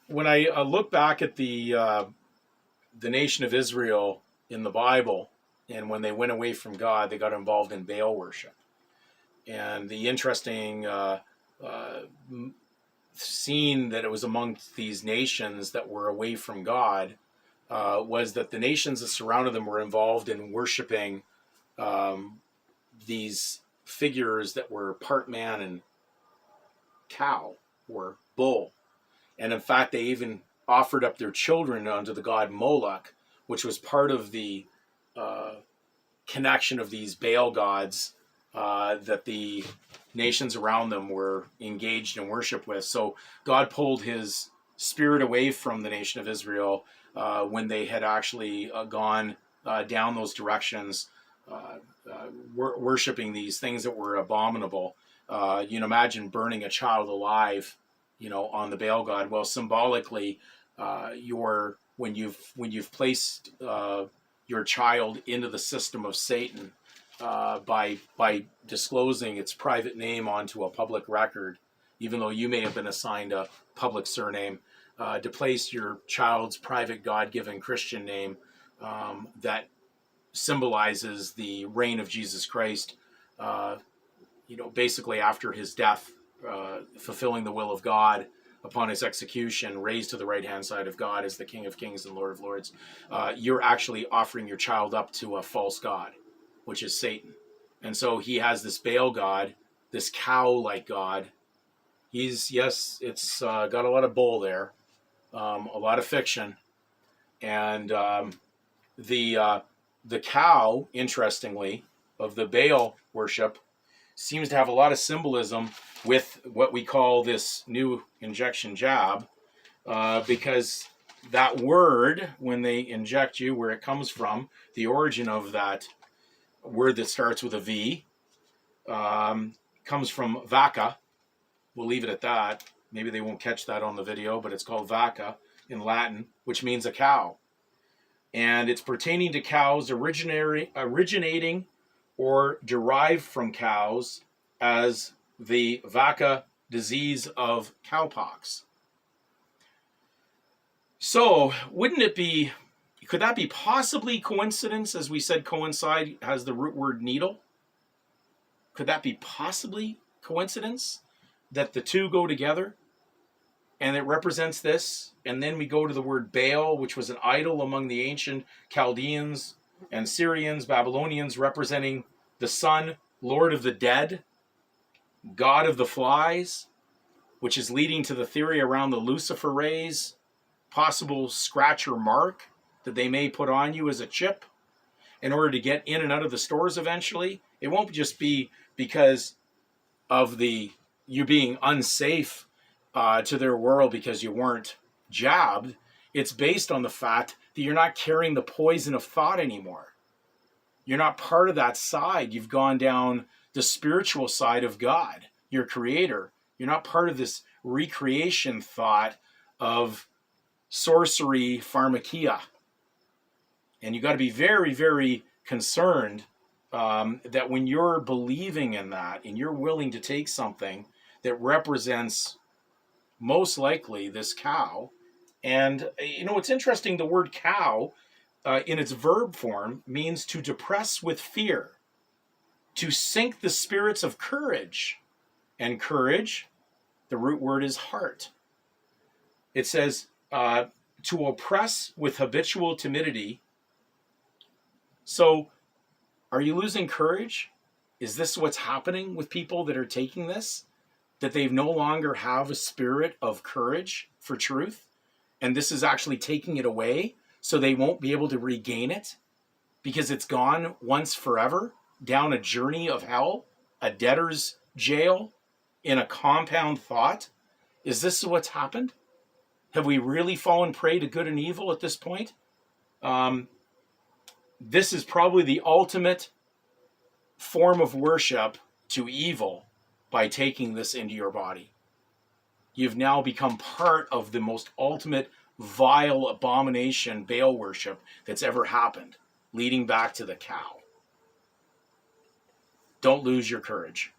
when I look back at the nation of Israel in the Bible, and when they went away from God, they got involved in Baal worship. And the interesting uh, scene that it was amongst these nations that were away from God was that the nations that surrounded them were involved in worshiping um, these figures that were part man and cow or bull. And in fact, they even offered up their children unto the god Moloch, which was part of the uh, connection of these Baal gods that the nations around them were engaged in worship with. So God pulled his spirit away from the nation of Israel when they had actually gone down those directions, worshiping these things that were abominable. You know, imagine burning a child alive, you know, on the Baal god. Well, symbolically, when you've placed your child into the system of Satan by disclosing its private name onto a public record, even though you may have been assigned a public surname, to place your child's private God-given Christian name that symbolizes the reign of Jesus Christ, you know, basically after his death, fulfilling the will of God upon his execution, raised to the right-hand side of God as the King of Kings and Lord of Lords. You're actually offering your child up to a false god, which is Satan. And so he has this Baal god, this cow-like god. It's got a lot of bull there, a lot of fiction. And the cow, interestingly, of the Baal worship seems to have a lot of symbolism with what we call this new injection jab, because that word, when they inject you, where it comes from, the origin of that word that starts with a V, comes from vacca. We'll leave it at that. Maybe they won't catch that on the video, but it's called vacca in Latin, which means a cow. And it's pertaining to cows originating or derived from cows as the vacca disease of cowpox. So could that be possibly coincidence? As we said, coincide has the root word needle. Could that be possibly coincidence that the two go together and it represents this? And then we go to the word Baal, which was an idol among the ancient Chaldeans and Syrians, Babylonians, representing the sun, Lord of the dead, God of the flies, which is leading to the theory around the Lucifer rays, possible scratch or mark that they may put on you as a chip in order to get in and out of the stores eventually. It won't just be because of you being unsafe to their world because you weren't jabbed. It's based on the fact that you're not carrying the poison of thought anymore. You're not part of that side. You've gone down the spiritual side of God, your creator. You're not part of this recreation thought of sorcery pharmakia. And you got to be very, very concerned that when you're believing in that and you're willing to take something that represents most likely this cow. And, you know, it's interesting, the word cow in its verb form means to depress with fear, to sink the spirits of courage. And courage, the root word is heart. It says to oppress with habitual timidity. So are you losing courage? Is this what's happening with people that are taking this? That they no longer have a spirit of courage for truth? And this is actually taking it away so they won't be able to regain it because it's gone once forever down a journey of hell, a debtor's jail in a compound thought? Is this what's happened? Have we really fallen prey to good and evil at this point? This is probably the ultimate form of worship to evil by taking this into your body. You've now become part of the most ultimate vile abomination, Baal worship, that's ever happened, leading back to the cow. Don't lose your courage.